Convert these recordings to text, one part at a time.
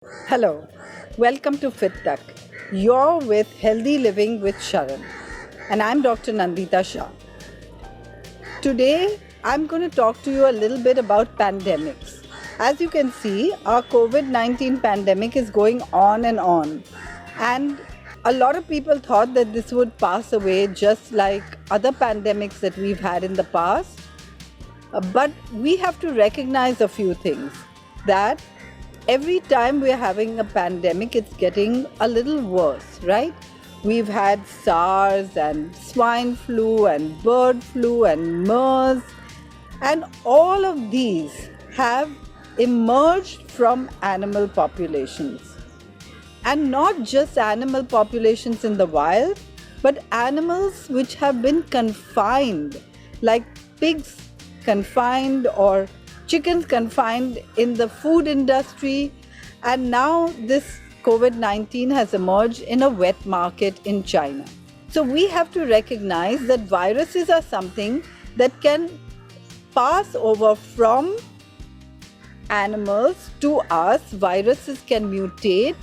Hello, welcome to Fit Tuck. You're with Healthy Living with SHARAN, and I'm Dr. Nandita Shah. Today, I'm going to talk to you a little bit about pandemics. As you can see, our COVID 19 pandemic is going on, and a lot of people thought that this would pass away just like other pandemics that we've had in the past. But we have to recognize a few things that every time we're having a pandemic, it's getting a little worse, right? We've had SARS and swine flu and bird flu and MERS, and all of these have emerged from animal populations. And not just animal populations in the wild, but animals which have been confined, like pigs confined or chickens confined in the food industry. And now this COVID 19 has emerged in a wet market in China. So we have to recognize that viruses are something that can pass over from animals to us. Viruses can mutate.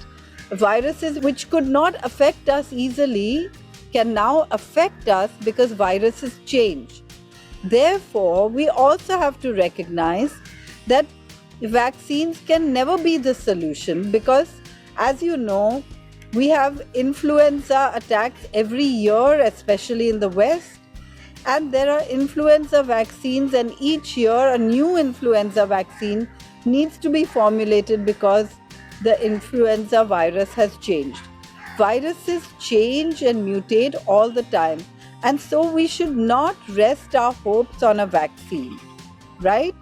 Viruses which could not affect us easily can now affect us because viruses change. Therefore, we also have to recognize that vaccines can never be the solution because, as you know, we have influenza attacks every year, especially in the West, and there are influenza vaccines, and each year a new influenza vaccine needs to be formulated because the influenza virus has changed. Viruses change and mutate all the time, and so we should not rest our hopes on a vaccine, right?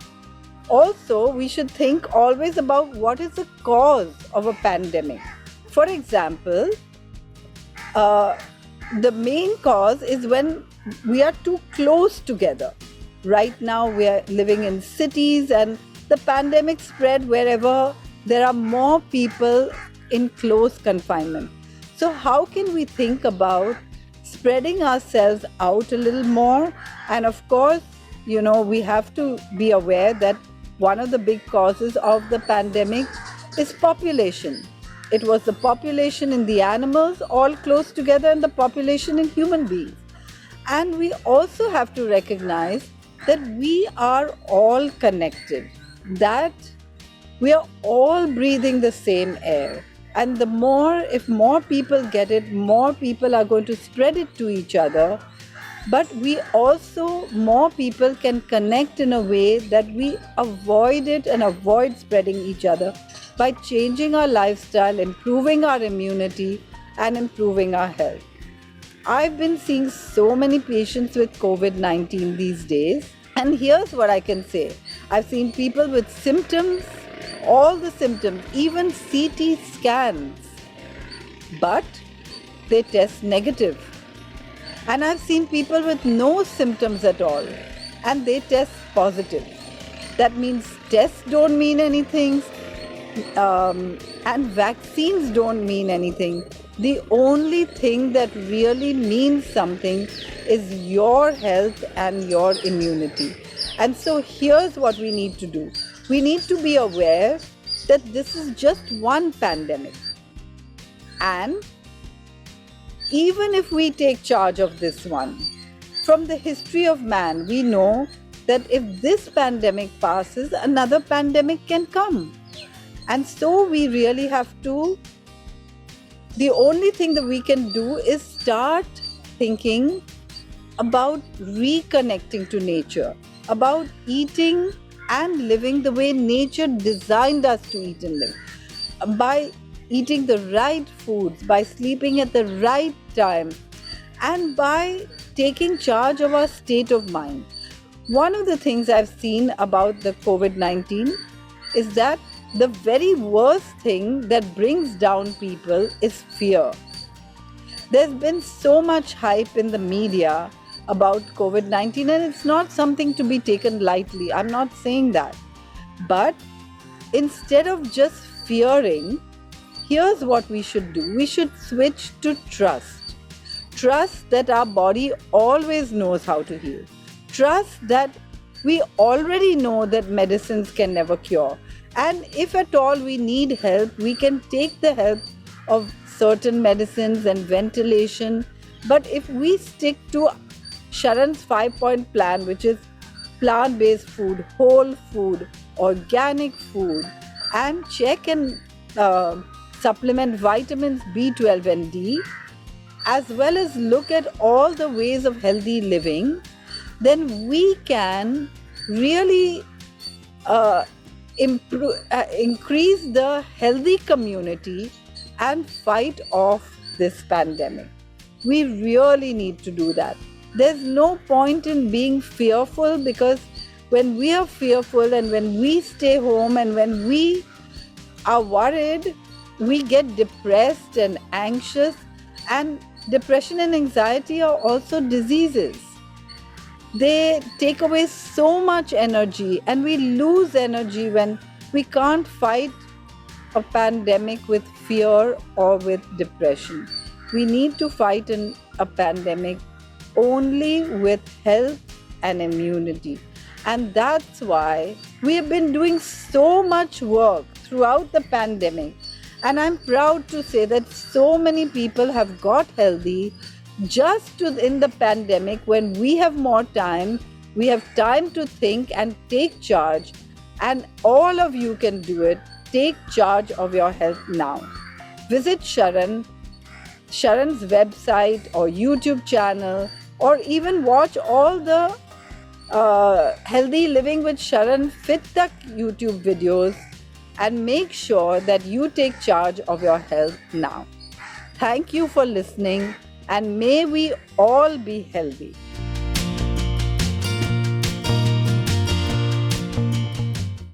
Also, we should think always about what is the cause of a pandemic. For example, the main cause is when we are too close together. Right now, we are living in cities, and the pandemic spread wherever there are more people in close confinement. So, how can we think about spreading ourselves out a little more? And of course, we have to be aware that one of the big causes of the pandemic is population. It was the population in the animals all close together and the population in human beings. And we also have to recognize that we are all connected, that we are all breathing the same air. And if more people get it, more people are going to spread it to each other. But more people can connect in a way that we avoid it and avoid spreading each other by changing our lifestyle, improving our immunity, and improving our health. I've been seeing so many patients with COVID 19 these days, and here's what I can say. I've seen people with symptoms, all the symptoms, even CT scans, but they test negative. And I've seen people with no symptoms at all, and they test positive. That means tests don't mean anything, and vaccines don't mean anything. The only thing that really means something is your health and your immunity. And so here's what we need to do. We need to be aware that this is just one pandemic. And even if we take charge of this one, from the history of man, we know that if this pandemic passes, another pandemic can come. And so we really have to, the only thing that we can do is start thinking about reconnecting to nature, about eating and living the way nature designed us to eat and live. By eating the right foods, by sleeping at the right time, and by taking charge of our state of mind. One of the things I've seen about the COVID 19 is that the very worst thing that brings down people is fear. There's been so much hype in the media about COVID 19, and it's not something to be taken lightly. I'm not saying that. But instead of just fearing, here's what we should do. We should switch to trust. Trust that our body always knows how to heal. Trust that we already know that medicines can never cure. And if at all we need help, we can take the help of certain medicines and ventilation. But if we stick to Sharan's 5 point plan, which is plant based food, whole food, organic food, and check and supplement vitamins B12 and D, as well as look at all the ways of healthy living, then we can really increase the healthy community and fight off this pandemic. We really need to do that. There's no point in being fearful, because when we are fearful and when we stay home and when we are worried, we get depressed and anxious, and depression and anxiety are also diseases. They take away so much energy, and we lose energy when we can't fight a pandemic with fear or with depression. We need to fight a pandemic only with health and immunity. And that's why we have been doing so much work throughout the pandemic. And I'm proud to say that so many people have got healthy just in the pandemic. When we have more time, we have time to think and take charge. And all of you can do it. Take charge of your health now. Visit Sharan's website or YouTube channel, or even watch all the Healthy Living with Sharan Fit the YouTube videos, and make sure that you take charge of your health now. Thank you for listening, and may we all be healthy.